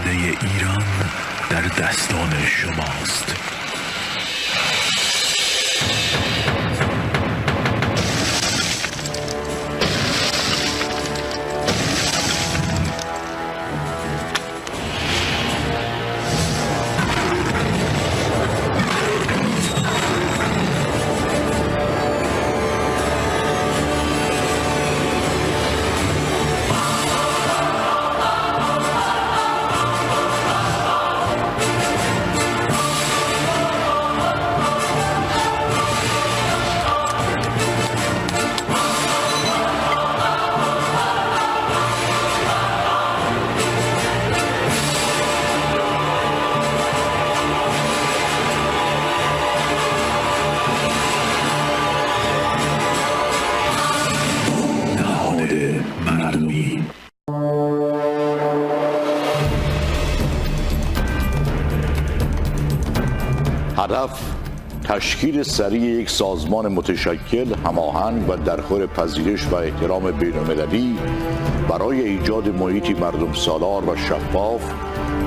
آینده ایران در دستان شماست. مردمی. هدف تشکیل سریع یک سازمان متشکل، هماهنگ و در خور پذیرش و احترام بین‌المللی برای ایجاد محیطی مردم سالار و شفاف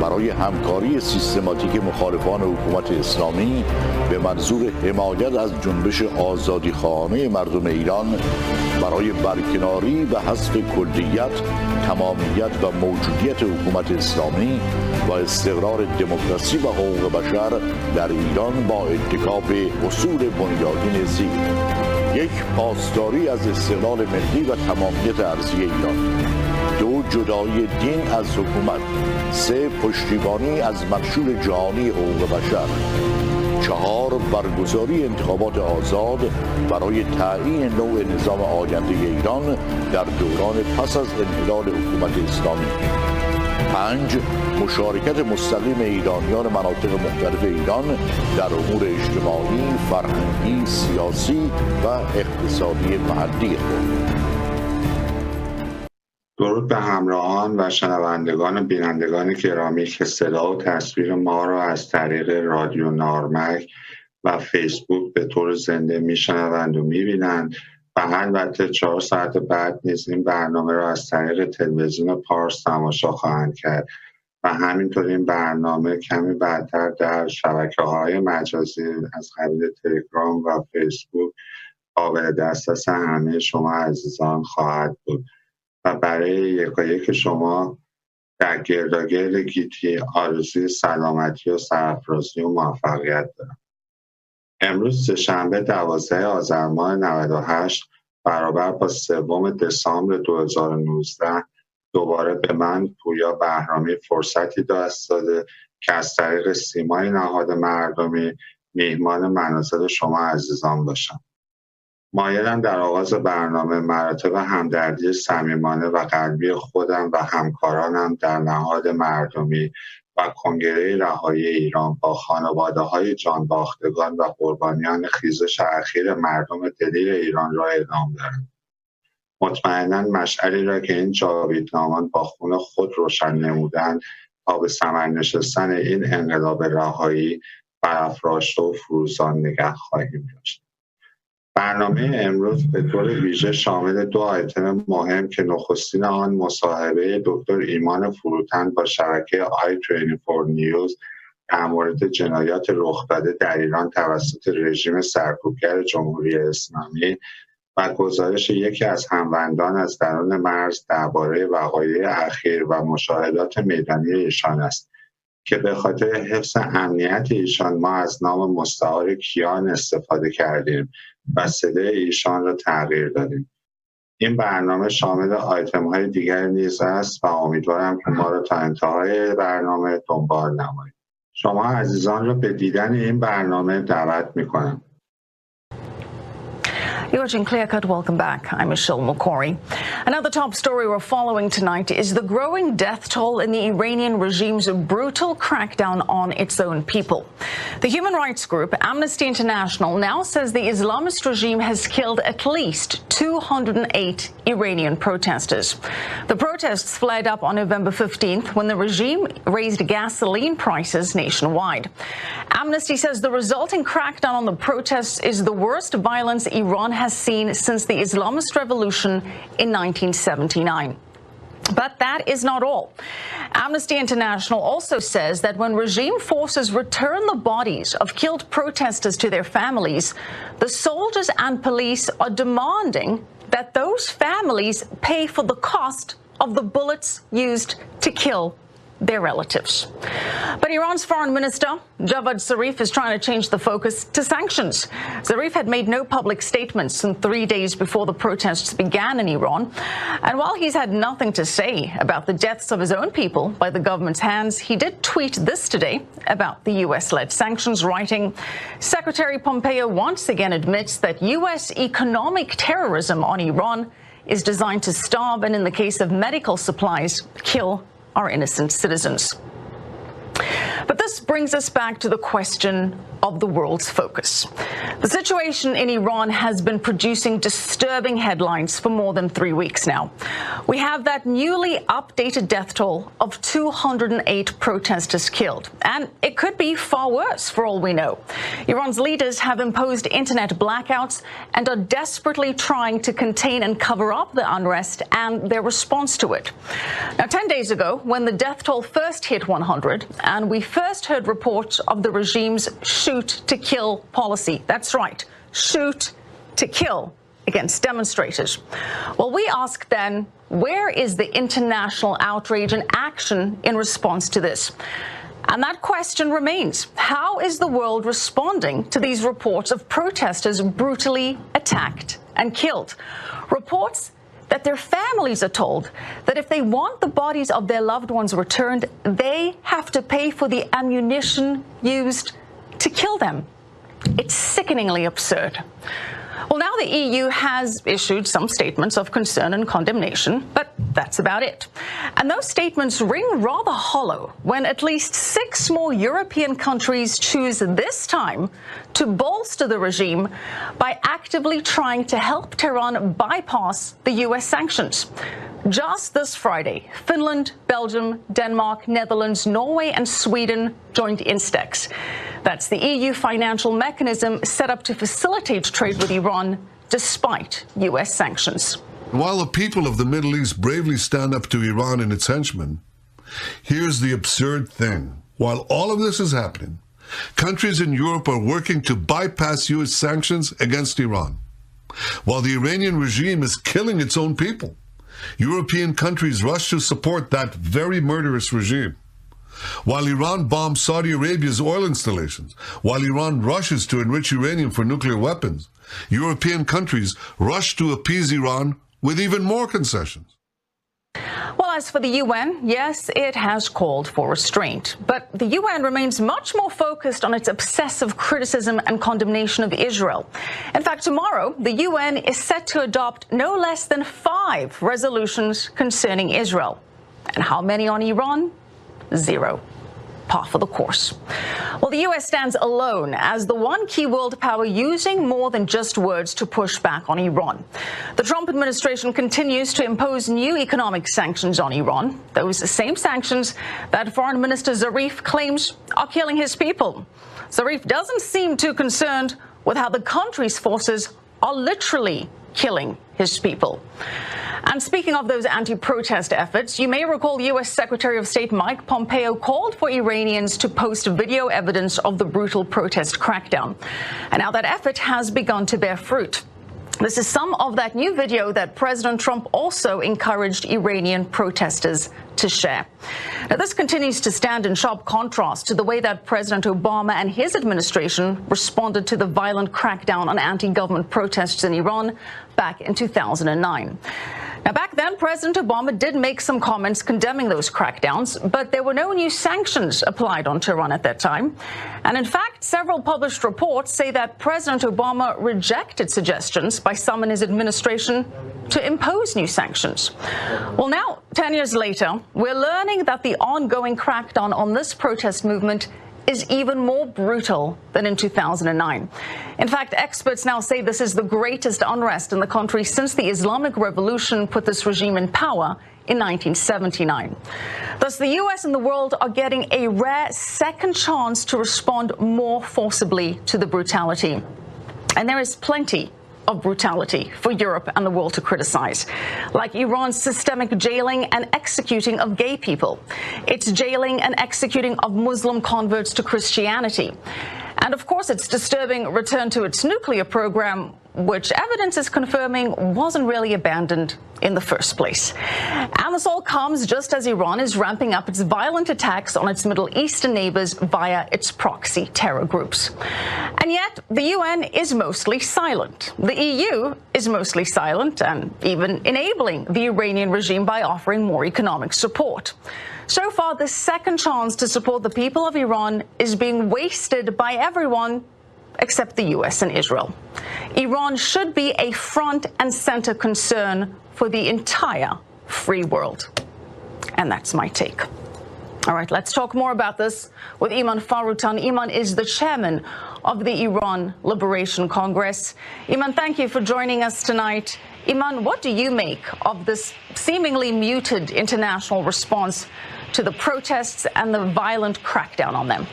برای همکاری سیستماتیک مخالفان حکومت اسلامی به منظور حمایت از جنبش آزادیخواهانه مردم ایران برای برکناری و حذف کلیت، تمامیت و موجودیت حکومت اسلامی و استقرار دموکراسی و حقوق بشر در ایران با اتکا به اصول بنیادین زیر: یک، پاسداری از استقلال ملی و تمامیت ارضی ایران. 2، جدایی دین از حکومت. 3، پشتیبانی از منشور جهانی حقوق بشر. 4، برگزاری انتخابات آزاد برای تعیین نوع نظام آینده ایران در دوران پس از انحلال حکومت اسلامی. 5، مشارکت مستقیم ایرانیان مناطق مختلف ایران در امور اجتماعی، فرهنگی، سیاسی و اقتصادی محلی خود. درود به همراهان و شنوندگان و بینندگان گرامی که صدا و تصویر ما را از طریق رادیو نارمک و فیسبوک به طور زنده میشنوند و میبینند و البته 4 ساعت بعد نیز این برنامه را از طریق تلویزیون پارس تماشا خواهند کرد و همینطور این برنامه کمی بعدتر در شبکه‌های مجازی از قبیل تلگرام و فیسبوک قابل دسترس همه شما عزیزان خواهد بود و برای یکایک شما در گرداگرد گیتی آرزوی سلامتی و سرافرازی و موفقیت دارم. امروز شنبه 12 آذر ماه 98 برابر با 3 دسامبر 2019 دوباره به من پویا بهرامی فرصتی دست داده که از طریق سیمای نهاد مردمی میهمان منازل شما عزیزان باشم. مایلم در آغاز برنامه مراتب همدردی صمیمانه و قلبی خودم و همکارانم در نهاد مردمی و کنگره رهایی ایران با خانواده‌های جانباختگان و قربانیان خیزش اخیر مردم دلیر ایران را اعلام دارم. مطمئناً مشعلی را که این جاویدنامان با خون خود روشن نمودند تا به ثمر نشستن این انقلاب رهایی برافراشته و فروزان نگه خواهیم داشت. برنامه امروز به طور ویژه شامل 2 آیتم مهم که نخستین آن مصاحبه دکتر ایمان فروتن با شبکه i24 نیوز در مورد جنایات رخ داده در ایران توسط رژیم سرکوبگر جمهوری اسلامی و گزارش یکی از هموندان از درون مرز درباره وقایع اخیر و مشاهدات میدانی ایشان است که به خاطر حفظ امنیت ایشان ما از نام مستعار کیان استفاده کردیم و صدای ایشان را تغییر دادیم. این برنامه شامل آیتم‌های دیگر نیز است و امیدوارم که ما را تا انتهای برنامه دنبال نمایید. شما عزیزان را به دیدن این برنامه دعوت می‌کنم. You're watching Clear Cut. Welcome back. I'm Michelle McCory. Another top story we're following tonight is the growing death toll in the Iranian regime's brutal crackdown on its own people. The human rights group Amnesty International now says the Islamist regime has killed at least 208 Iranian protesters. The protests flared up on November 15th when the regime raised gasoline prices nationwide. Amnesty says the resulting crackdown on the protests is the worst violence Iran has seen since the Islamist revolution in 1979. But that is not all. Amnesty International also says that when regime forces return the bodies of killed protesters to their families, the soldiers and police are demanding that those families pay for the cost of the bullets used to kill their relatives. But Iran's foreign minister, Javad Zarif, is trying to change the focus to sanctions. Zarif had made no public statements in 3 days before the protests began in Iran. And while he's had nothing to say about the deaths of his own people by the government's hands, he did tweet this today about the U.S.-led sanctions, writing, Secretary Pompeo once again admits that U.S. economic terrorism on Iran is designed to starve and, in the case of medical supplies, kill our innocent citizens. But this brings us back to the question of the world's focus. The situation in Iran has been producing disturbing headlines for more than 3 weeks now. We have that newly updated death toll of 208 protesters killed, and it could be far worse for all we know. Iran's leaders have imposed internet blackouts and are desperately trying to contain and cover up the unrest and their response to it. Now, 10 days ago, when the death toll first hit 100, and we first heard reports of the regime's shoot to kill policy. That's right, shoot to kill against demonstrators. Well, we asked then, where is the international outrage and action in response to this? And that question remains. How is the world responding to these reports of protesters brutally attacked and killed? Reports that their families are told that if they want the bodies of their loved ones returned, they have to pay for the ammunition used to kill them. It's sickeningly absurd. Well, now the EU has issued some statements of concern and condemnation, but that's about it. And those statements ring rather hollow when at least 6 more European countries choose this time to bolster the regime by actively trying to help Tehran bypass the US sanctions. Just this Friday, Finland, Belgium, Denmark, Netherlands, Norway and Sweden joined Instex. That's the EU financial mechanism set up to facilitate trade with Iran despite US sanctions. While the people of the Middle East bravely stand up to Iran and its henchmen, here's the absurd thing. While all of this is happening, countries in Europe are working to bypass US sanctions against Iran. While the Iranian regime is killing its own people, European countries rush to support that very murderous regime. While Iran bombs Saudi Arabia's oil installations, while Iran rushes to enrich uranium for nuclear weapons, European countries rush to appease Iran with even more concessions. Well, as for the UN, yes, it has called for restraint. But the UN remains much more focused on its obsessive criticism and condemnation of Israel. In fact, tomorrow, the UN is set to adopt no less than 5 resolutions concerning Israel. And how many on Iran? 0. Par for the course. Well, the U.S. stands alone as the one key world power using more than just words to push back on Iran. The Trump administration continues to impose new economic sanctions on Iran, those same sanctions that Foreign Minister Zarif claims are killing his people. Zarif doesn't seem too concerned with how the country's forces are literally killing his people. And speaking of those anti-protest efforts, you may recall U.S. Secretary of State Mike Pompeo called for Iranians to post video evidence of the brutal protest crackdown. And now that effort has begun to bear fruit. This is some of that new video that President Trump also encouraged Iranian protesters to share. Now, this continues to stand in sharp contrast to the way that President Obama and his administration responded to the violent crackdown on anti-government protests in Iran back in 2009. Now, back then, President Obama did make some comments condemning those crackdowns, but there were no new sanctions applied on Tehran at that time. And in fact, several published reports say that President Obama rejected suggestions by some in his administration to impose new sanctions. Well, now, 10 years later, we're learning that the ongoing crackdown on this protest movement is even more brutal than in 2009. In fact, experts now say this is the greatest unrest in the country since the Islamic Revolution put this regime in power in 1979. Thus, the U.S. and the world are getting a rare second chance to respond more forcibly to the brutality. And there is plenty of brutality for Europe and the world to criticize, like Iran's systemic jailing and executing of gay people, its jailing and executing of Muslim converts to Christianity, and of course its disturbing return to its nuclear program, which evidence is confirming wasn't really abandoned in the first place. And this all comes just as Iran is ramping up its violent attacks on its Middle Eastern neighbors via its proxy terror groups. And yet, the UN is mostly silent. The EU is mostly silent and even enabling the Iranian regime by offering more economic support. So far, the second chance to support the people of Iran is being wasted by everyone except the US and Israel. Iran should be a front and center concern for the entire free world. And that's my take. All right, let's talk more about this with Iman Faroutan. Iman is the chairman of the Iran Liberation Congress. Iman, thank you for joining us tonight. Iman, what do you make of this seemingly muted international response to the protests and the violent crackdown on them?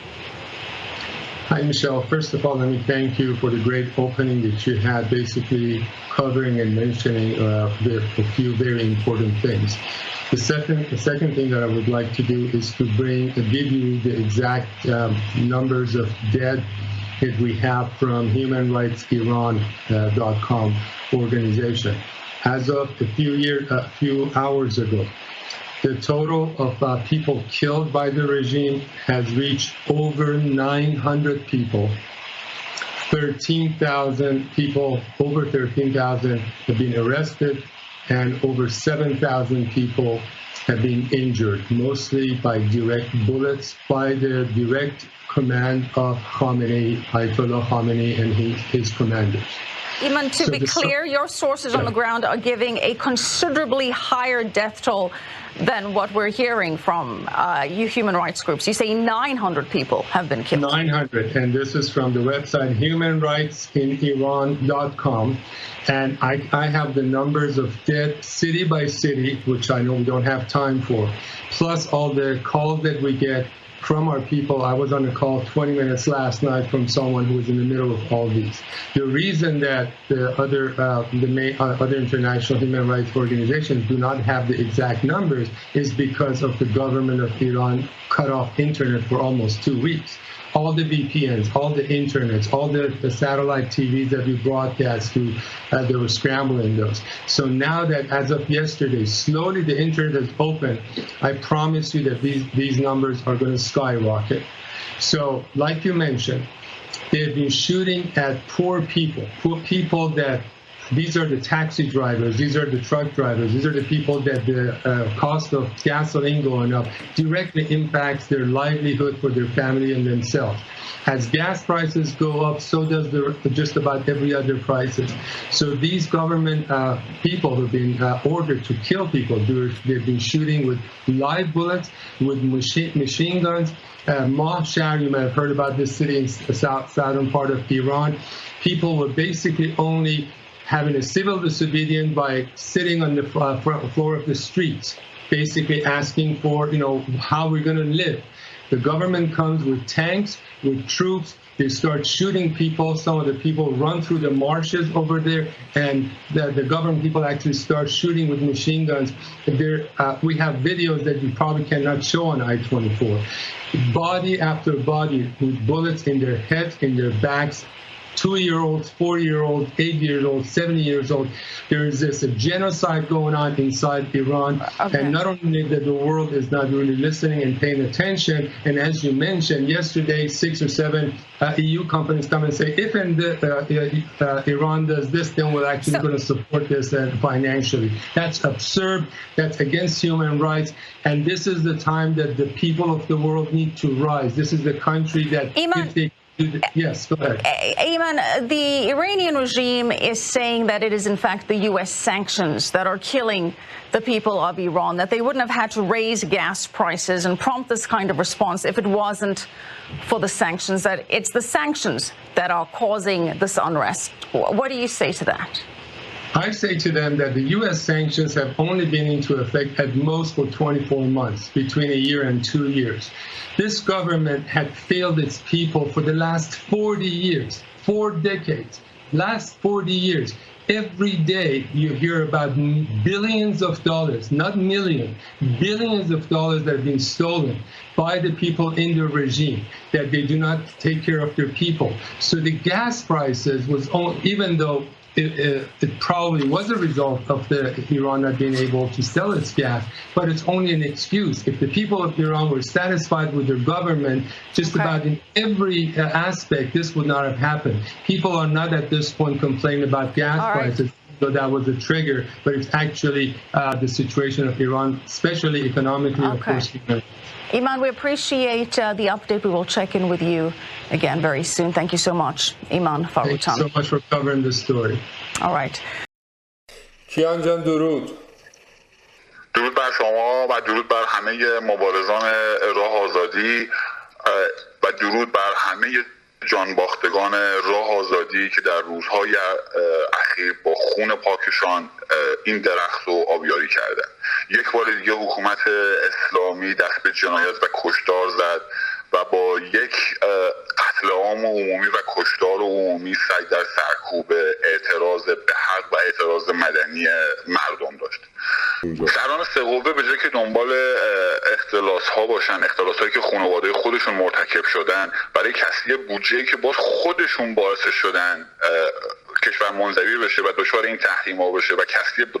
Hi, Michelle. First of all, let me thank you for the great opening that you had, basically covering and mentioning a few very important things. The second thing that I would like to do is to give you the exact numbers of dead that we have from humanrightsiran.com organization. As of a few hours ago, the total of people killed by the regime has reached over 900 people. 13,000 people, over 13,000 have been arrested, and over 7,000 people have been injured, mostly by direct bullets by the direct command of Khamenei, Ayatollah Khamenei, and his commanders. Iman, to be clear, your sources on the ground are giving a considerably higher death toll than what we're hearing from you human rights groups. You say 900 people have been killed. 900, and this is from the website humanrightsiniran.com. And I have the numbers of dead city by city, which I know we don't have time for, plus all the calls that we get from our people. I was on a call 20 minutes last night from someone who was in the middle of all these. The reason that the other international human rights organizations do not have the exact numbers is because of the government of Iran cut off internet for almost 2 weeks. All the VPNs, all the internets, all the satellite TVs that we broadcast to, they were scrambling those. So now that, as of yesterday, slowly the internet has opened, I promise you that these numbers are going to skyrocket. So, like you mentioned, they've been shooting at poor people that, these are the taxi drivers, these are the truck drivers, these are the people that the cost of gasoline going up directly impacts their livelihood for their family and themselves. As gas prices go up, so does just about every other prices. So these government people who've been ordered to kill people, they've been shooting with live bullets, with machine guns. Mahshar, you might have heard about this city in the southern part of Iran. People were basically only having a civil disobedience by sitting on the front floor of the streets, basically asking for, how we're going to live. The government comes with tanks, with troops. They start shooting people. Some of the people run through the marshes over there, and the government people actually start shooting with machine guns. We have videos that you probably cannot show on I-24. Body after body with bullets in their heads, in their backs. 2-year-olds, 4-year-olds, 8-year-olds, 7 years old. There is a genocide going on inside Iran. Okay. And not only that the world is not really listening and paying attention, and as you mentioned yesterday, 6 or 7 EU companies come and say, if Iran does this, then we're actually going to support this financially. That's absurd. That's against human rights. And this is the time that the people of the world need to rise. This is the country that... Yes, go ahead. Iman, the Iranian regime is saying that it is in fact the U.S. sanctions that are killing the people of Iran, that they wouldn't have had to raise gas prices and prompt this kind of response if it wasn't for the sanctions, that it's the sanctions that are causing this unrest. What do you say to that? I say to them that the U.S. sanctions have only been into effect at most for 24 months, between a year and 2 years. This government had failed its people for the last 40 years, 4 decades. last 40 years, every day you hear about billions of dollars, not millions, billions of dollars that have been stolen by the people in the regime, that they do not take care of their people. So the gas prices was, even though it probably was a result of Iran not being able to sell its gas, but it's only an excuse. If the people of Iran were satisfied with their government, just about in every aspect, this would not have happened. People are not at this point complaining about gas prices, so that was a trigger, but it's actually the situation of Iran, especially economically, of course. Iman, we appreciate the update. We will check in with you again very soon. Thank you so much, Iman Faroutan. Thank you so much for covering this story. All right. کیان جان درود. درود بر شما و درود بر همه مبارزان راه آزادی و درود بر همه جانباختگان راه آزادی که در روزهای اخیر با خون پاکشان این درخت رو آبیاری کردن. یک بار دیگه حکومت اسلامی دست به جنایت و کشتار زد و با یک قتل عام عمومی و کشتار عمومی سعی در سرکوب اعتراض به حق و اعتراض مدنی مردم داشت. سران سه قوه به جای که دنبال اختلاس ها باشن، اختلاس هایی که خانواده خودشون مرتکب شدن، برای کسری بودجه‌ای که باز خودشون باعث شدن کشور منزوی بشه و دچار این تحریم‌ها بشه و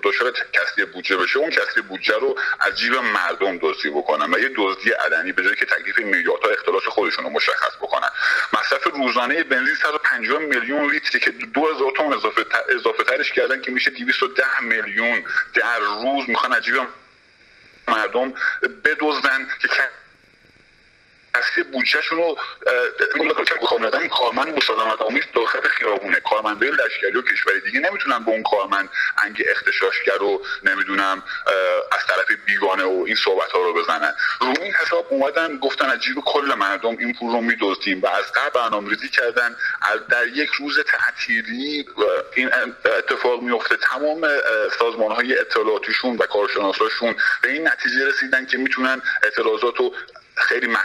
دچار کسری بودجه بشه، اون کسری بودجه رو از جیب مردم دزدی بکنن و یه دزدی علنی به جای که تکلیف میلیاردها اختلاس خودشون رو مشخص بکنن. مصرف روزانه بنزین 150 میلیون لیتری که 2000 تومن اضافه ترش کردن که میشه 210 میلیون در روز میخوان از جیب مردم بدزدن که کسی بودجهشون رو کارمندان کارمند مسالمت آمیز داخل خیابونه، کارمندای لشکری و کشوری دیگه نمیتونن به اون کارمند انگ اغتشاشگر رو نمیدونم از طرف بیگانه و این صحبت ها رو بزنن. رو این حساب اومدن گفتن از جیب کل مردم این پول رو میدزدیم و از قبل برنامه‌ریزی کردن در یک روز تعطیلی این اتفاق میفته. تمام سازمان‌های اطلاعاتیشون و کارشناساشون به این نتیجه رسیدن که میتونن اعتراضات رو خیلی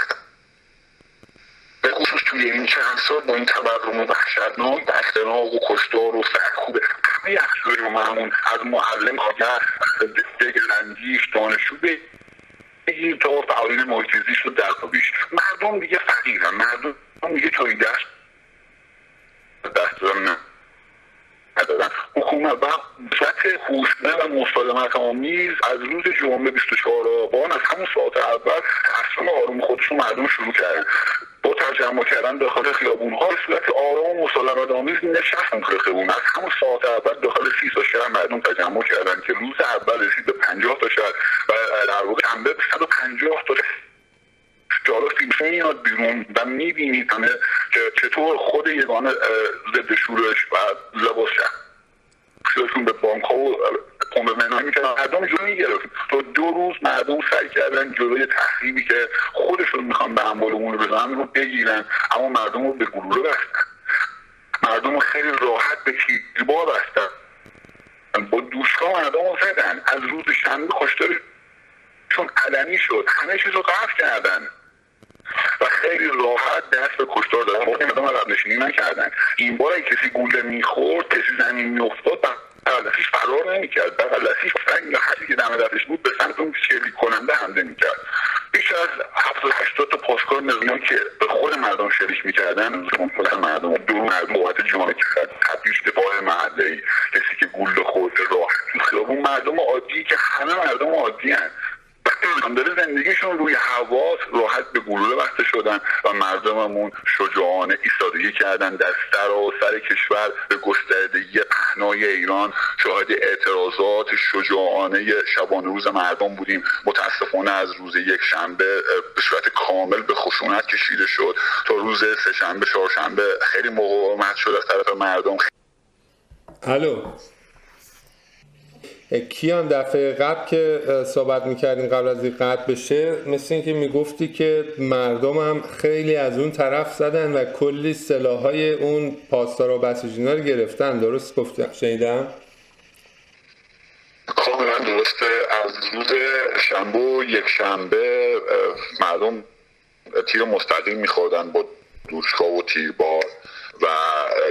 به خصوص توی این چند سال با این تورم وحشتناک و اختناق و کشتار و سرکوب همه افسری رو معمون از معلم کارگر دگراندیش دانشجو بگیر تا فعالین محیط زیست رو در بیش. مردم دیگه فقیرن، مردم دیگه توی دست دارن ندارن. حکومت و سطح خوشبه و مسالمت آمیز از روز جمعه 24 آبان از همون ساعت اول تصمیم آروم خودشون مردم شروع کردن با تجمع کردن داخل خیابون‌ها به صورت آرام و مسالمت آمیز نشستن توی خیابون. از همون ساعت اول داخل 30 تا شهر مردم تجمع کردن که روز اول رسید به 50 تا شهر و در واقع شنبه 150 تا جالا فیلم میاد بیرون و میبینید همه که چطور خود یگانه ضد شورش و لباس شون به بانک ها و پمپ منهای میکنن. مردم جلوی گرفت تا 2 روز مردم سعی کردن جلوی تخریبی که خودشون میخوان به اموالمون رو بزنن رو بگیرن، اما مردم رو به گلوله بستن. مردم رو خیلی راحت به تیربار بستن، با دوشکا مردم رو زدن. از روز شنبه کشتارشون علنی شد، همه چیز رو قطع کردن و خیلی راحت دست به کشتار دادن. واقعا مردم عقب نشینی نکردن. این بار اگه کسی گوله میخورد، کسی زمین میافتاد، بغل‌دستیش فرار نمیکرد، بغل‌دستیش سنگ خطی که دم دستش بود به سمت اون شلیک کننده حمله میکرد. بیش از 70-80 تا پاسکار نظامی که به خود مردم شلیک میکردن، مردم دور مردم بابت جانب تبدیل دفاع محله‌ای، کسی که گوله خورد راحت تو خیابون، مردم عادی که همه مردم عادی هستند داره زندگیشون روی حواس راحت به گلوله بسته شدن و مردممون شجاعانه ایستادگی کردن در سراسر کشور. به گستردگی پهنای ایران شاهد اعتراضات شجاعانه شبانه روز مردم بودیم. متاسفانه از روز یک شنبه به صورت کامل به خشونت کشیده شد تا روز سه شنبه چهارشنبه خیلی مقاومت شد از طرف مردم. الو کیان، دفعه قبل که صحبت میکردیم قبل از این قطع بشه مثل این که میگفتی که مردم هم خیلی از اون طرف زدن و کلی سلاحهای اون پاسدارا و بسیجینا رو گرفتن. درست گفتم؟ شنیدم؟ کاملا درسته. از روز شنبه و یک شنبه مردم تیر مستقیم میخوردن با دوشکا و تیربار و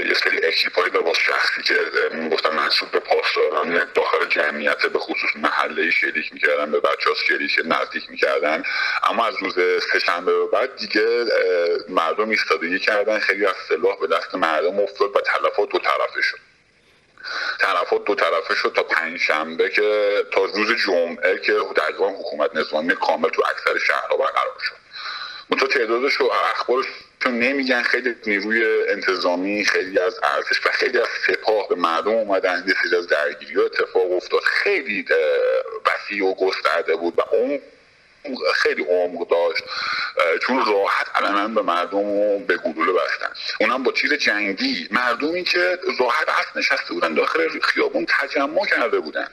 یه سری اکیپای لباس شخصی که میگفتن منصوب به پاسداران داخل جمعیت به خصوص محله شلیک میکردن، به بچه‌ها شلیک نزدیک میکردن. اما از روز سه‌شنبه به بعد دیگه مردم ایستادگی کردن، خیلی از سلاح به دست مردم افتاد و تلفات دو طرفه شد تا پنجشنبه که تا روز جمعه که در واقع حکومت نظامی کامل تو اکثر شهرها برقرار شد. منتها تعدادش و اخبارش چون نمیگن. خیلی نیروی انتظامی، خیلی از ارتش و خیلی از سپاه به مردم اومدن، یه سری از درگیری‌ها اتفاق افتاد، خیلی وسیع و گسترده بود و اون خیلی عمق داشت چون راحت علنا به مردم رو به گلوله بستن، اونم با تیر جنگی. مردمی که راحت اسب نشسته بودن داخل خیابون تجمع کرده بودن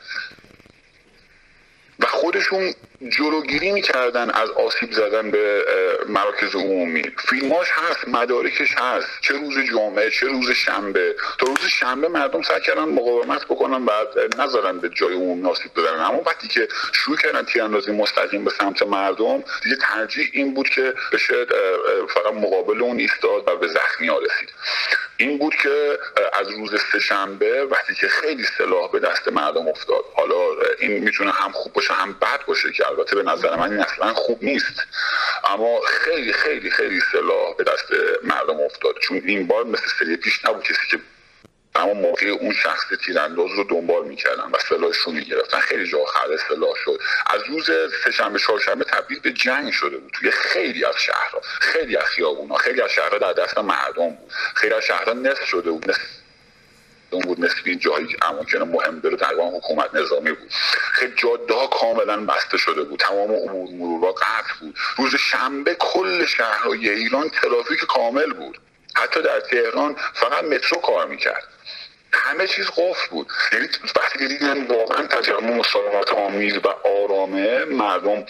و خودشون جلوگیری میکردن از آسیب زدن به مراکز عمومی. فیلماش هست، مدارکش هست، چه روز جمعه چه روز شنبه. تا روز شنبه مردم سعی کردن مقاومت بکنن، بعد نذارن به جای عمومی آسیب بزنن. اما وقتی که شروع کردن تیراندازی مستقیم به سمت مردم، دیگه ترجیح این بود که بشه فقط مقابل اون ایستاد و به زخمی‌ها رسید. این بود که از روز سه‌شنبه وقتی که خیلی سلاح به دست مردم افتاد، حالا این میتونه هم خوب باشه هم بد باشه که البته به نظر من این اصلا خوب نیست، اما خیلی خیلی خیلی سلاح به دست مردم افتاد. چون این بار مثل سری پیش نبود کسی که اما موقع اون شخص تیرانداز رو دنبال میکردن و سلاحشون میگرفتن. خیلی جا خرج سلاح شد. از روز سه‌شنبه چهارشنبه تبدیل به جنگ شده بود توی خیلی از شهرها، خیلی از خیابون‌ها، خیلی از شهرها در دست مردم بود، خیلی از شهرها نصف شده بود، نسبی جایی که اماکن مهم داره در واقع حکومت نظامی بود. خیلی جاده‌ها کاملا بسته شده بود، تمام امور مرورها قطع بود. روز شنبه کل شهرهای ایران ترافیک کامل بود، حتی در تهران فقط مترو کار میکرد، همه چیز قفل بود. یعنی وقتی دیدن واقعا تجمع مسالمت آمیز و آرامه، مردم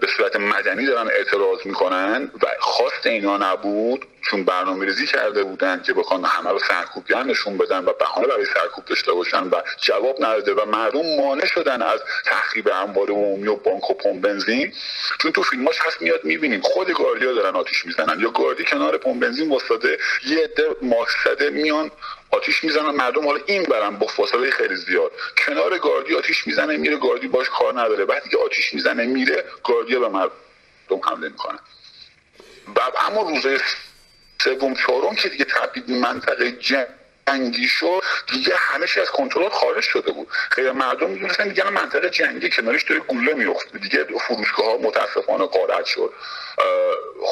به صورت مدنی دارن اعتراض میکنن و خواست اینا نبود، چون برنامه‌ریزی کرده بودن که بخوان همه رو سرکوبگر نشون بدن و بهانه برای سرکوب داشته باشن و جواب نداده و مردم مانع شدن از تخریب اموال عمومی و بانک و پمپ بنزین. چون تو فیلماش هست میاد میبینیم خود گاردیا دارن آتش میزنن، یا گاردی کنار پمپ بنزین واسطه یه عده ماکسده میان آتش میزنن، مردم حالا این برن با فاصله خیلی زیاد کنار گاردی آتش میزنه میره، گاردی باش کار نداره. وقتی که آتش میزنه میره، گاردیا به مردم حمله میکنه. بعد اما روز سوم چهارم که دیگه تبدیل به منطقه جنگی شد، دیگه همه چیز از کنترل خارج شده بود. خیلی مردم میدونستن دیگه منطقه جنگی کنارش داره گوله میفته، دیگه فروشگاه‌ها متاسفانه غارت شد.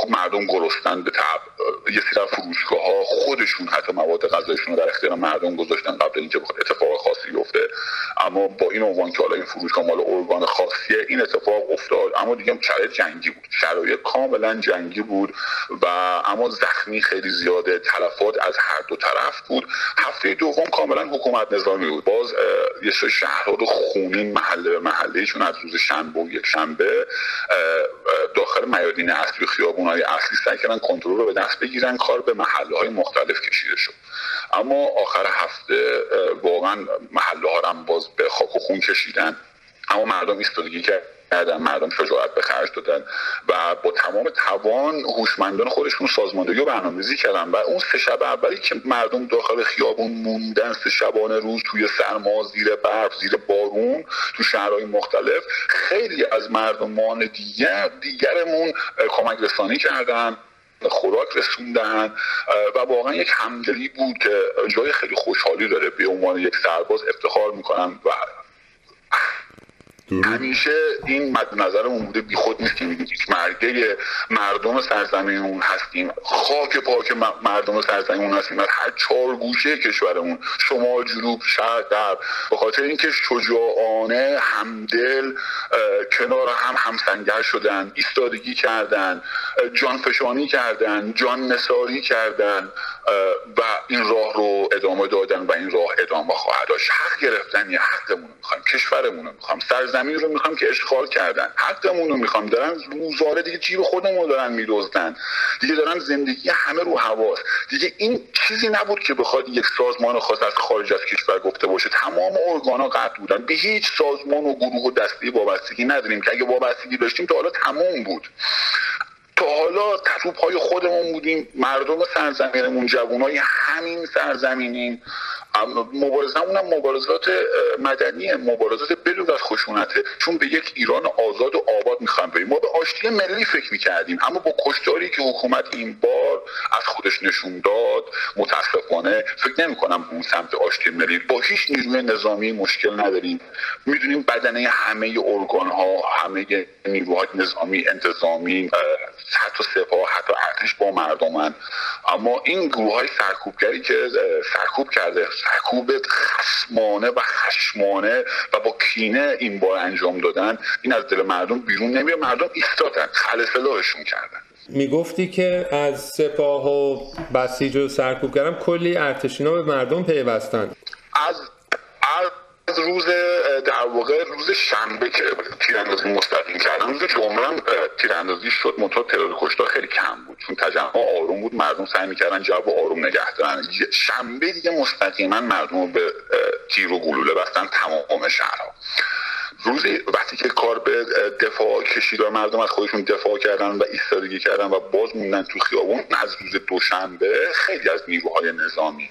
مردم گرسنن به تب، یه سری از فروشگاه‌ها خودشون حتی مواد غذایشون رو در اختیار مردم گذاشتن قبل اینکه اتفاق خاصی بیفته. اما با این عنوان که حالا این فروشگاه مال ارگان خاصیه، این اتفاق افتاد. اما دیگه شرایط جنگی بود، شرایط کاملا جنگی بود و اما زخمی خیلی زیاده، تلفات از هر دو طرف بود. هفته دوم کاملا حکومت نظامی بود. باز یه سری شهرها رو خونین محله به محله، چون از روز شنبه و یک شنبه داخل میادین اصلی خیابون‌های اصلی سعی کردن کنترل رو به دست بگیرن، کار به محله‌های مختلف کشیده شد. اما آخر هفته واقعا محله‌ها هم باز به خاک و خون کشیدن، اما مردم ایستادگی کردن، مردم شجاعت به خرج دادن و با تمام توان هوشمندان خودشون سازماندهی و برنامه‌ریزی کردن. و اون سه شب اولی که مردم داخل خیابون موندن، سه شبانه روز توی سرما، زیر برف، زیر بارون، تو شهرهای مختلف، خیلی از مردمان دیگرمون کمک رسانی کردن، خوراک رسوندن و واقعا یک همدلی بود که جای خیلی خوشحالی داره. به عنوان یک سرباز افتخار میکنم و همیشه این مد نظرمون بوده، بی خود نیست که میگیم مرگه مردم سرزمینمون هستیم، خاک پاک مردم سرزمینمون هستیم از هر چهار گوشه کشورمون، شمال، جنوب، شرق، غرب، به خاطر اینکه شجاعانه همدل کنار هم همسنگر شدن، ایستادگی کردن، جانفشانی کردن، جان نثاری کردن و این راه رو ادامه دادن و این راه ادامه خواهد داشت. حق گرفتن یه حقمون رو میخوایم، کشورمون رو میخوایم، زمین رو میخوام که اشغال کردن، حقمون رو میخوام. دارن روزانه دیگه جیب خودمون دارن میدزدن، دیگه دارن زندگی همه رو هواست. دیگه این چیزی نبود که بخواد یک سازمان خاص از خارج از کشور گفته باشه. تمام ارگانا قطع بودن، به هیچ سازمان و گروه و دسته وابستگی نداریم که اگه وابستگی داشتیم تا حالا تمام بود. تا حالا توپ‌های خودمون بودیم، مردم سرزمینمون، جوانای همین سرزمینیم. مبارزمون هم مبارزات مدنیه، مبارزات بدون از خشونته، چون به یک ایران آزاد و آباد میخوایم بریم. ما به آشتی ملی فکر میکردیم، اما با کشتاری که حکومت این بار از خودش نشون داد متاسفانه فکر نمیکنم به اون سمت آشتی ملی. با هیچ نیروی نظامی مشکل نداریم، میدونیم بدنه همه ارگان ها، همه نیروهای نظامی، انتظامی، حتی سپاه، حتی ارتش با مردمن. اما این گروه های سرکوبگری که سرکوب کرده، سرکوب خصمانه و خشمانه و با کینه این بار انجام دادن، این از دل مردم بیرون نمیاد. مردم ایستادن، خلع سلاحشون کردن. میگفتی که از سپاه و بسیج و سرکوبگرم کلی ارتشینا به مردم پیوستن. از روز در واقع روز شنبه که تیراندازی مستقیم کردن، روز جمعه هم تیراندازی شد، منتها تعداد کشتار خیلی کم بود چون تجمع آروم بود، مردم سعی می‌کردن جو آروم نگه دارن. شنبه دیگه مستقیما مردم رو به تیر و گلوله بستن تمام شهرها. روزی وقتی که کار به دفاع کشید و مردم از خودشون دفاع کردن و ایستادگی کردن و باز موندن تو خیابون، از روز دوشنبه خیلی از نیروهای نظامی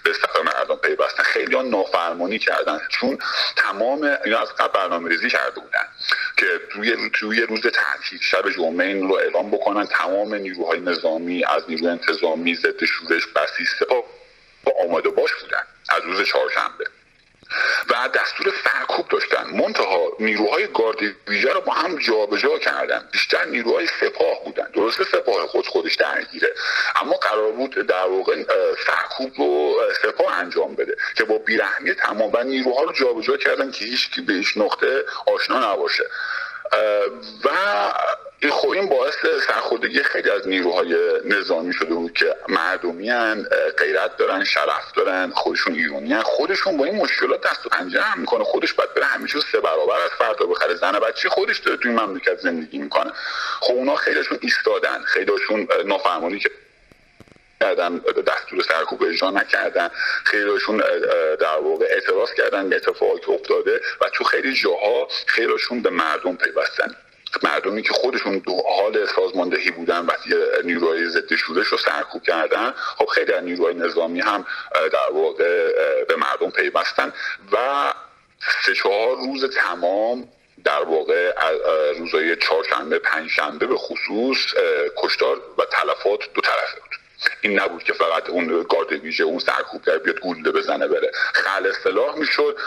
به صف مردم پیوستن. خیلی ها نافرمانی کردن چون تمام اینا از قبل برنامه‌ریزی کرده بودن که توی روز تعطیل شب جمعه این رو اعلام بکنن. تمام نیروهای نظامی از نیروی انتظامی، ضد شورش، بسیج، سپاه آماده باش بودن از روز چهارشنبه و دستور سرکوب داشتن. منتها نیروهای گارد ویژه رو با هم جابجا کردن. بیشتر نیروهای سپاه بودن. درسته سپاه خودش درگیره، اما قرار بود در واقع سرکوب رو سپاه انجام بده که با بیرحمی تمام و نیروها رو جابجا کردن که هیچ کی به هیچ نقطه آشنا نباشه و این باعث سرخوردگی خیلی از نیروهای نظامی شده بود که مردمی هن، غیرت دارن، شرف دارن، خودشون ایرانی هن، خودشون با این مشکلات دست و پنجه هم میکنه. خودش باید بره همه چیز 3 برابر از فردا بخره. زن بچه خودش داره توی مملکت زندگی میکنه. خب اونا خیلیشون ایستادن، خیلیشون نافرمانی کردن، دستور سرکوب اجرا نکردن، خیلیشون در واقع اعتراض کردن به اتفاقی که افتاده و تو خیلی جاها خیلیشون به مردم پیوستن. مردمی که خودشون دو حال سازماندهی بودن و نیروهای ضد شورش رو سرکوب کردن، خب خیلی از نیروهای نظامی هم در واقع به مردم پیوستن و 3-4 روز تمام در واقع روزهای چهارشنبه، پنجشنبه به خصوص کشتار و تلفات دو طرفه بود. این نبود که فقط اون گارد ویژه، اون سرکوبگر بیاد گلوله بزنه بره. خلع سلاح میشد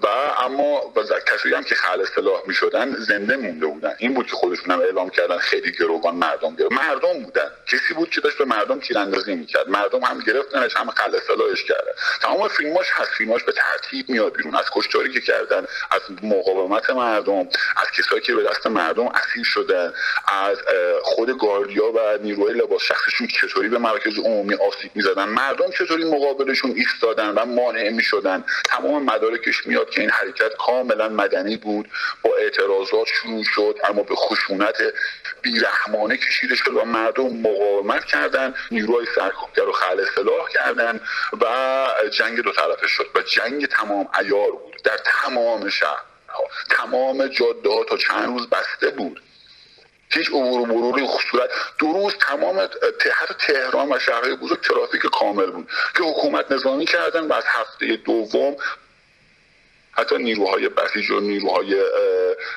و اما کسایی هم که خلع سلاح میشدن زنده مونده بودن. این بود که خودشون هم اعلام کردن خیلی گروگان مردم بودن. کسی بود که داشت به مردم تیراندازی میکرد، مردم هم گرفتنش، هم خلع سلاحش کرده. تمام فیلماش هست، فیلماش به ترتیب میاد بیرون، از کشتاری که کردن، از مقاومت مردم، از کسایی که به دست مردم اسیر شدن، از خود گاردیا و نیروهای لباس شخصیشون چطوری به مراکز عمومی آسیب می‌زدن، مردم چطوری مقابلشون ایستادن و مانع می‌شدن. تمام مدارکش میاد که این حرکت کاملا مدنی بود، با اعتراضات شروع شد اما به خشونت بیرحمانه کشیده شد و مردم مقاومت کردن، نیروهای سرکوبگر رو خلع سلاح کردن و جنگ دو طرفه شد و جنگ تمام عیار بود در تمام شهرها. تمام جاده‌ها تا چند روز بسته بود، هیچ عبور و مروری صورت. 2 روز تمام حتی تهران و شهرهای بزرگ ترافیک کامل بود که حکومت نظامی کردن و از هفته دوم حتی نیروهای بسیج و نیروهای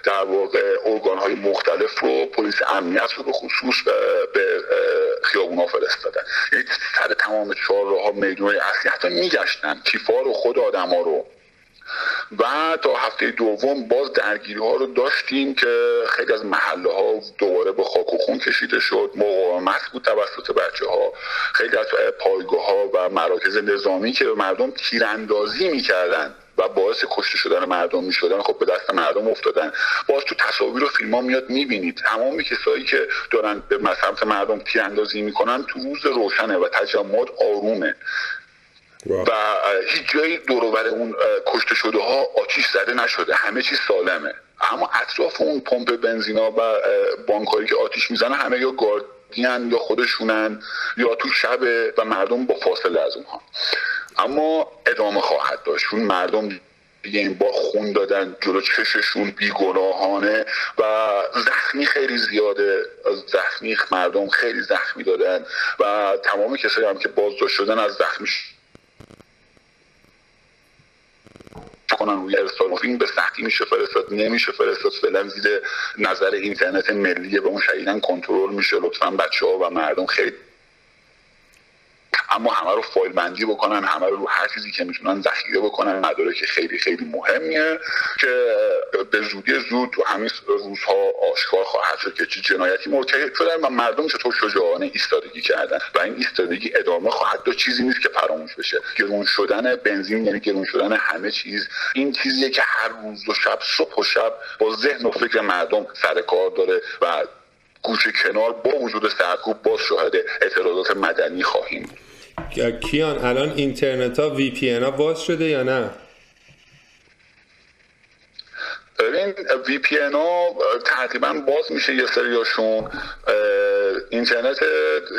در واقع ارگانهای مختلف رو، پلیس امنیت رو به خصوص به خیابونا فرستادن. یعنی سر تمام چهارراه‌ها، میدون‌های اصلی حتی میگشتن کیفا رو، خود آدما رو. و تا هفته دوم باز درگیری ها رو داشتیم که خیلی از محله ها دوباره به خاک و خون کشیده شد. مقاومت بود توسط بچه ها. خیلی از پایگاه ها و مراکز نظامی که به مردم تیراندازی میکردن و باعث کشته شدن مردم میشدن، خب به دست مردم افتادن. باز تو تصاویر و فیلم ها میاد میبینید تمامی کسایی که دارن به سمت مردم تیراندازی میکنن تو روز روشنه و تجمعات آرومه و هیچ جایی دور و بر اون کشته شده ها آتش زده نشده، همه چیز سالمه. اما اطراف اون پمپ بنزینا و بانکایی که آتش میزنه همه یا گاردین یا خودشونن یا تو شب و مردم با فاصله از اونها. اما ادامه خواهد داشت، چون مردم این با خون دادن جلو چششون بیگناهانه و زخمی خیلی زیاده، زخمی مردم خیلی زخمی دادن و تمام کسایی هم که بازداشت شدن از زخمی کنن روی ارسال فیلم به سختی میشه فرستاد، نمیشه فرستاد، فعلا زیر نظر اینترنت ملیه و اون شدیداً کنترل میشه. لطفاً بچه‌ها و مردم خیلی اما همه رو فایل بندی بکنن، همه رو هر چیزی که میتونن ذخیره بکنن، مدارک خیلی خیلی مهمیه که به زودی زود تو همین روزها آشکار خواهد شد که چه جنایتی مرتکب شدن و مردم چطور شجاعانه ایستادگی کردن و این ایستادگی ادامه خواهد داشت. چیزی نیست که فراموش بشه. گرون شدن بنزین یعنی گرون شدن همه چیز. این چیزیه که هر روز و شب، صبح و شب با ذهن و فکر مردم سر کار داره و گوشه کنار با وجود سرکوب باز شاهد اعتراضات مدنی خواهیم. کیان الان اینترنت ها VPN ها باز شده یا نه؟ ببین VPN ها تقریبا باز میشه، یه سریاشون. اینترنت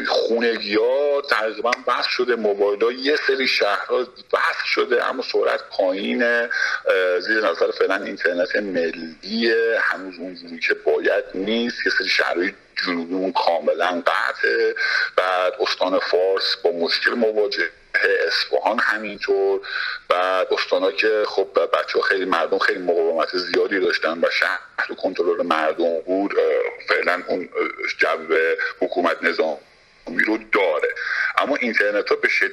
خونگی ها تقریبا بس شده، موبایل ها یه سری شهرها بس شده اما سرعت پایینه، زیر نظر فعلا اینترنت ملیه، هنوز اونجوری که باید نیست. یه سری شهرهای جنوبی کاملا قطعه. بعد استان فارس با مشکل مواجه، اصفهان همینطور. بعد استانا که خب بچه‌ها خیلی مردم خیلی مقاومت زیادی داشتن و شهر تو کنترل مردم بود، فعلا اون جو حکومت نظامی رو داره. اما اینترنت ها به شدت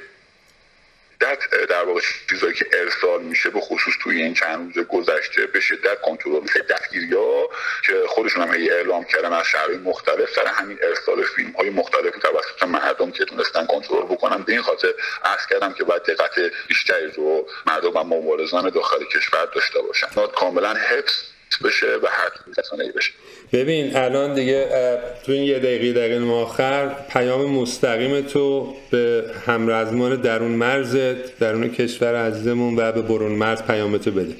در واقع چیزایی که ارسال میشه به خصوص توی این چند روز گذشته به شدت کنترل میشه. دستگیری‌ها که خودشون هم اعلام کردن از شهرهای مختلف سر همین ارسال فیلم‌های مختلف توسط مردم که تونستن کنترل بکنن. به این خاطر عرض کردم که باید دقت بیشتری رو مردم و مبارزان داخل کشور داشته باشن، کاملا حفظ بشه و هر رسانه‌ای بشه. ببین الان دیگه تو این یه دقیقه آخر پیام مستقیم تو به همرزمان درون مرزت، درون کشور عزیزمون و به برون مرز پیامتو بده.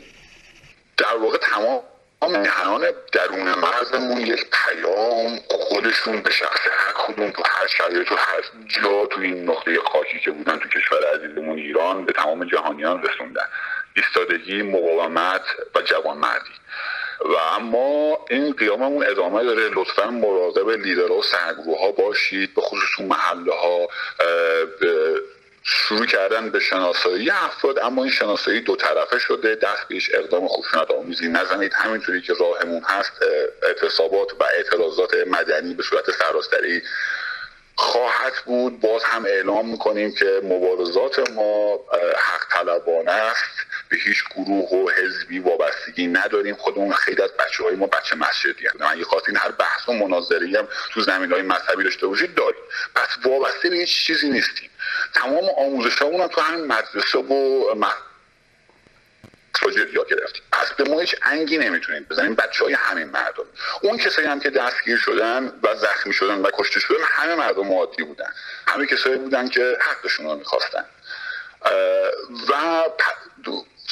در واقع تمام میهنان درون مرزمون یک پیام خودشون به شخص هر کدوم تو هر شرایط تو هر جا تو این نقطه خاکی که بودن تو کشور عزیزمون ایران به تمام جهانیان رسوندن. ایستادگی، مقاومت و جوانمردی. و اما این قیاممون ادامه داره. لطفاً مراقب لیدرها و سرگروه‌ها باشید، به خصوص تو محله‌ها شروع کردن به شناسایی افراد، اما این شناسایی دو طرفه شده. دست بهش اقدام خشونت آمیزی نزنید. همینطوری که راهمون هست اعتصابات و اعتراضات مدنی به صورت سراسری خواهد بود. باز هم اعلام میکنیم که مبارزات ما حق طلبانه است، به هیچ گروه و حزبی وابستگی نداریم. خودمون خیلی از بچه‌های ما بچه مسجدی هستن، اگه خواستین هر بحث و مناظری هم تو زمینه‌های مذهبی داشته باشید داریم، پس وابسته به هیچ چیزی نیستیم. تمام آموزشامون هم تو همین مدرسه و راجع یاد گرفتیم. پس به ما هیچ انگی نمیتونیم بزنیم. بچه‌های همین مردم، اون کسایی هم که دستگیر شدن و زخمی شدن و کشته شدن همه مردم عادی بودن، همه کسایی بودن که حقشون رو می‌خواستن. و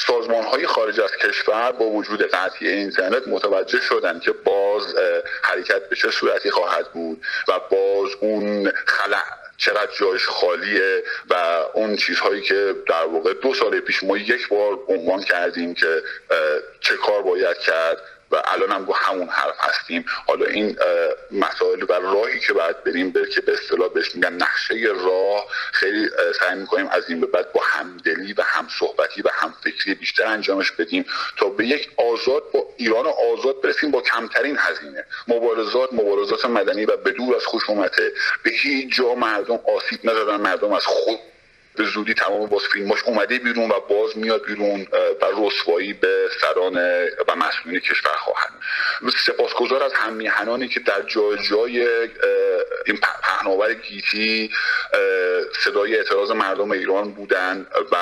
سازمان‌های خارج از کشور با وجود قطعی اینترنت متوجه شدن که باز حرکت به چه صورتی خواهد بود و باز اون خلأ چقدر جایش خالیه و اون چیزهایی که در واقع 2 سال پیش ما یک بار عنوان کردیم که چه کار باید کرد و الان هم با همون حرف هستیم. حالا این مسائل و راهی که باید بریم که به اصطلاح بهش میگن نقشه راه، خیلی سعی میکنیم از این به بعد با همدلی و همصحبتی و همفکری بیشتر انجامش بدیم تا به یک با ایران آزاد برسیم با کمترین هزینه. مبارزات مدنی و بدور از خشونت، به هیچ جا مردم آسیب ندادن. مردم از خود به زودی تمام باز فیلماش اومده بیرون و باز میاد بیرون و رسوایی به سران و مسئولین کشور خواهد. سپاسگزار از هممیهنانی که در جای این پهناور گیتی صدای اعتراض مردم ایران بودن و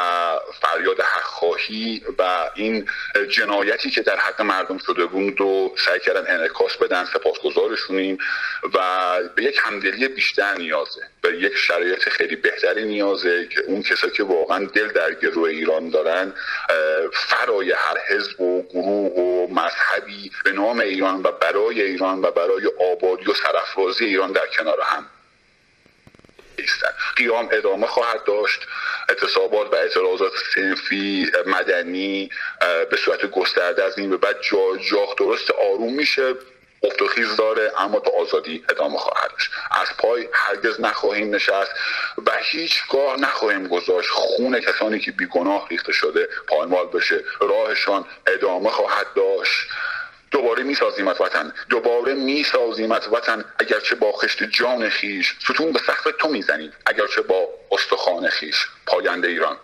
فریاد حق خواهی و این جنایتی که در حق مردم شده بود رو سعی کردن انعکاس بدن. سپاسگزارشونیم و به یک همدلی بیشتر نیازه، به یک شرایط خیلی بهتری نیازه که اون کسایی که واقعا دل در گرو ایران دارن فرای هر حزب و گروه و مذهبی به نام ایران و برای ایران و برای آبادی و سرافرازی ایران در کنار هم ایستن. قیام ادامه خواهد داشت. اعتصابات و اعتراضات صنفی مدنی به صورت گسترده از این به بعد جا درست آروم میشه، افت و خیز داره، اما تا آزادی ادامه خواهد داشت. از پای هرگز نخواهیم نشست و هیچگاه نخواهیم گذاشت خون کسانی که بیگناه ریخته شده پایمال بشه. راهشان ادامه خواهد داشت. دوباره میسازیمت وطن، دوباره میسازیمت وطن، اگرچه با خشت جان خیش ستون به سقف تو میزنیم، اگرچه با استخوان خیش. پاینده ایران.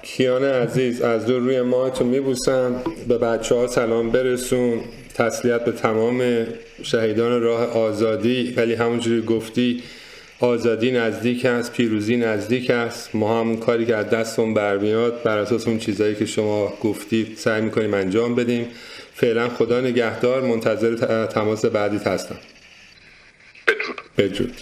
کیان عزیز، از دور روی ماهتون میبوسم. به بچه‌ها سلام برسون، تسلیت به تمام شهیدان راه آزادی. ولی همونجوری گفتی آزادی نزدیک است، پیروزی نزدیک است. ما هم کاری که از دستمون برمیاد بر اساس اون چیزایی که شما گفتید سعی میکنیم انجام بدیم. فعلا خدا نگهدار، منتظر تماس بعدی هستم. بدرود. بدرود.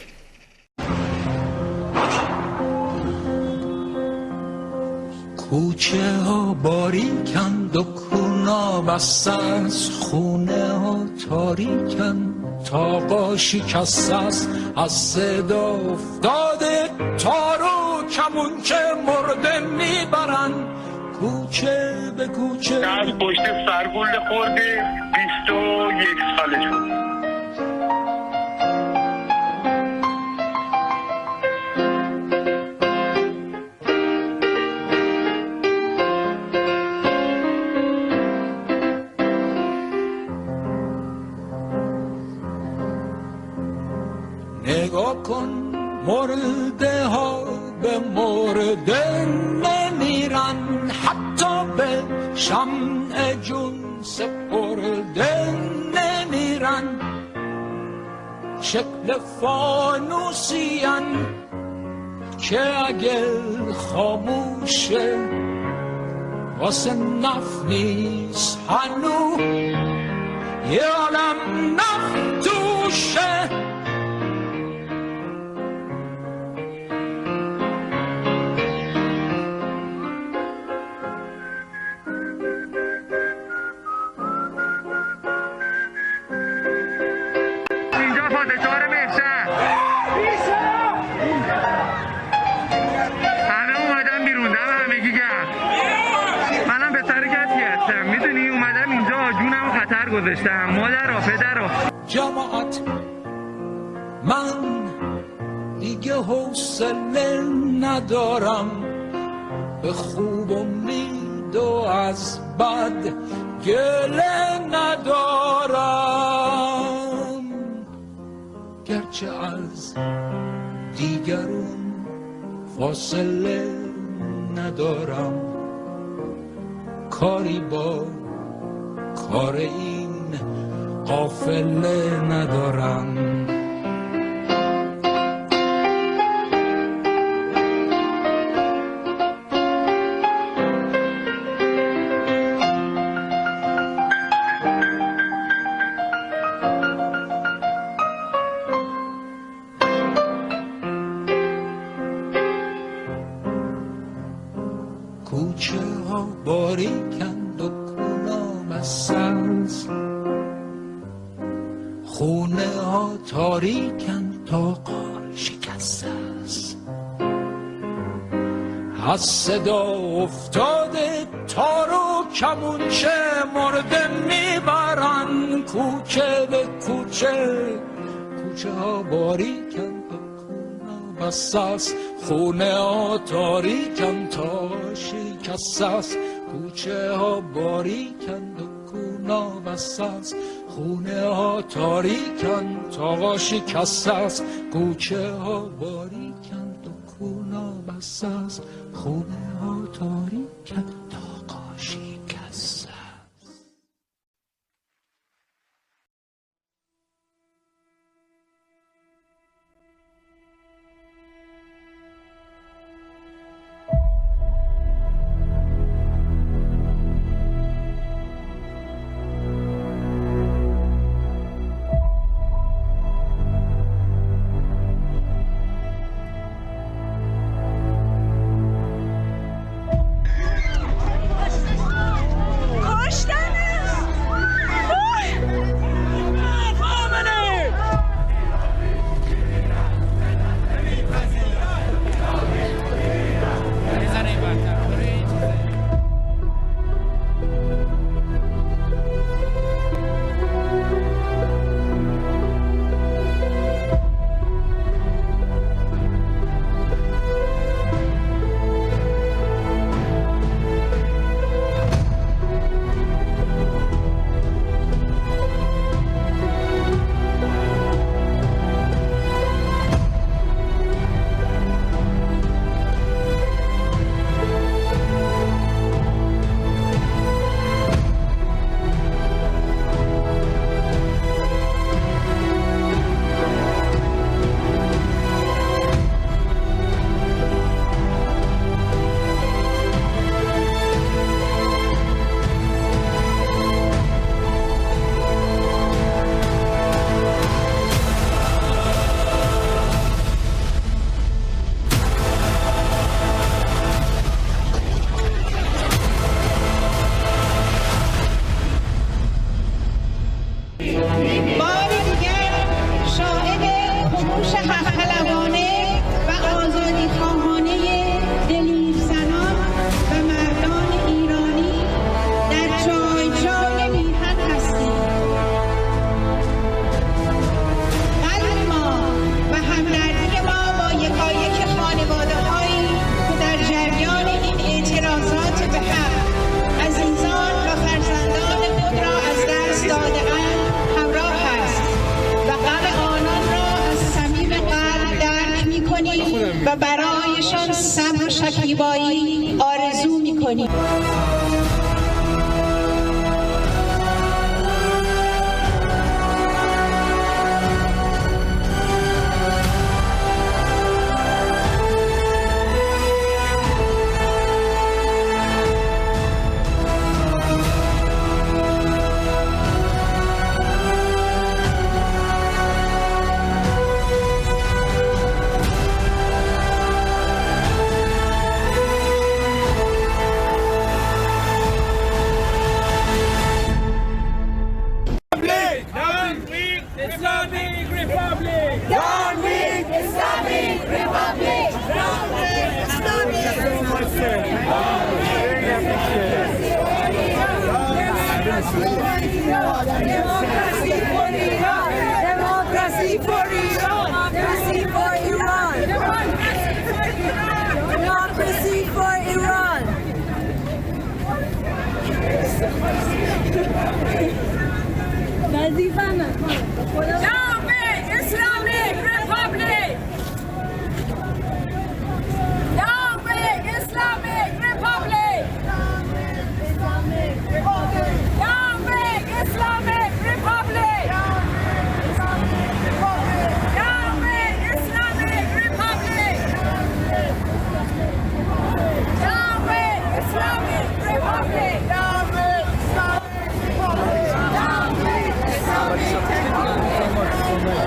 کوچه ها باریکند و کونا بسته است، خونه ها تاریکند، تاقا شکسته است، از صدا افتاده تار و کمون که مرده میبرند کوچه به کوچه. از پشت سرگل خورده 21 سالشون. نگاه کن مرده ها به مرده نمیرن، حتی به شمع جون سپرده نمیرن. شکل فانوسین که اگه خاموشه واسه نف نیست هنو یه عالم نف توشه. مادر پدر جماعت من دیگه حوصله ندارم، به خوب امید و از بد گله ندارم، گرچه از دیگرون فاصله ندارم، کاری با کار این قافله ندارم. کوچه ها باریکند و کونا مساز، خونه ها تاریکند تاقا شکسته است، از صدا افتاده تار و کمونچه مرده میبرن کوچه به کوچه. کوچه ها باریکند و کونا بسته است، خونه ها تاریکند تا شکسته است، کوچه ها باریکند و کونا بسته است، خونه ها تاریکند تا شکسته است، کوچه ها باریکند و کونا بسته است، خونه ها تاریکند تا شکسته است. و برایشان صبر و شکیبایی آرزو می‌کنیم.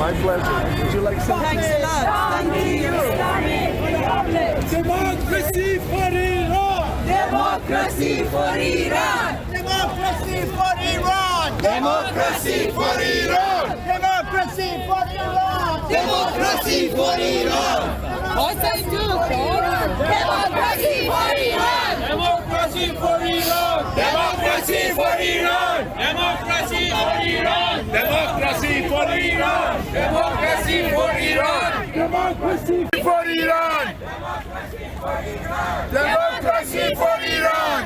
My pleasure. Would you like something? Thanks a lot. Thank you. Democracy for Iran! Democracy for Iran! Democracy for Iran! Democracy for Iran! Democracy for Iran! Democracy for Iran! Democracy for Iran! Democracy for Iran! Democracy for Iran! Democracy for Iran! Democracy for Iran! Democracy for Iran! Democracy for Iran! Democracy for Iran! Democracy for Iran!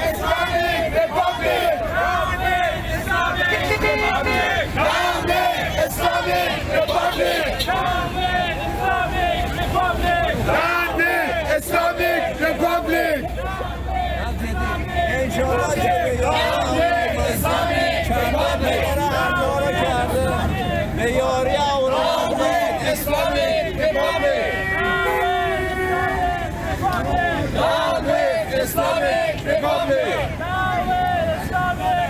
Islamic Republic! Islamic Republic! Islamic Republic! Islamic Republic! Islamic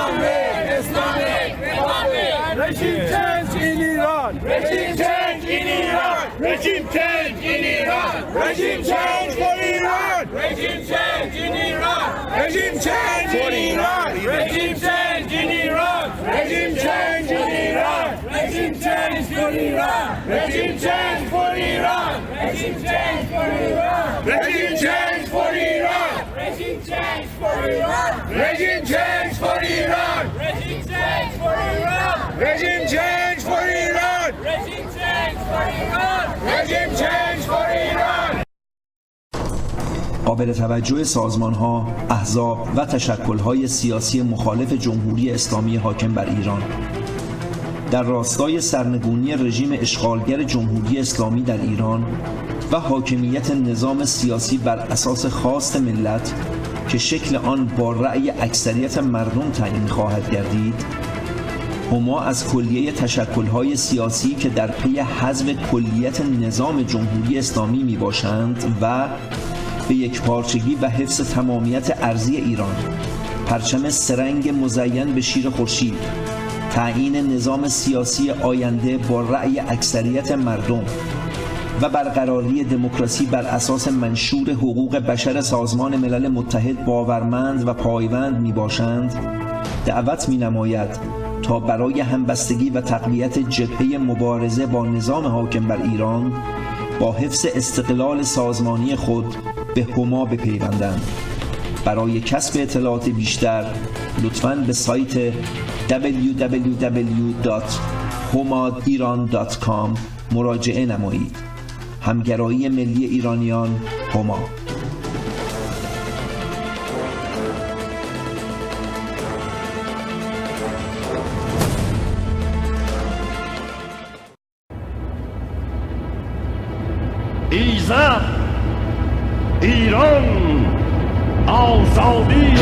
Republic! Islamic Republic! Regime change in Iran! Regime change in Iran! Regime change in Iran! Regime change for Iran! Regime change in Iran! Regime change in Iran! Regime change in Iran! Regime change in Iran! Regime change for Iran! Regime change for Iran! Regime change for Iran! Regime change for Iran! Regime change for Iran! Regime change for Iran! Regime change for Iran! Regime change for Iran! Regime change for Iran! Regime change for Iran! قابل توجه سازمان‌ها، احزاب و تشکل‌های سیاسی مخالف جمهوری اسلامی حاکم بر ایران در راستای سرنگونی رژیم اشغالگر جمهوری اسلامی در ایران و حاکمیت نظام سیاسی بر اساس خواست ملت که شکل آن با رأی اکثریت مردم تعیین خواهد گردید، هما از کلیه تشکل‌های سیاسی که در پی حذف کلیت نظام جمهوری اسلامی میباشند و به یکپارچگی و حفظ تمامیت ارضی ایران، پرچم سرنگ مزین به شیر خورشید، تعیین نظام سیاسی آینده با رأی اکثریت مردم و برقراری دموکراسی بر اساس منشور حقوق بشر سازمان ملل متحد باورمند و پایبند می باشند، دعوت می نماید تا برای همبستگی و تقویت جبهه مبارزه با نظام حاکم بر ایران با حفظ استقلال سازمانی خود به هما بپیوندند. برای کسب اطلاعات بیشتر لطفاً به سایت www.homadiran.com مراجعه نمایید. همگرایی ملی ایرانیان، هما. میسوزد ایران آزادی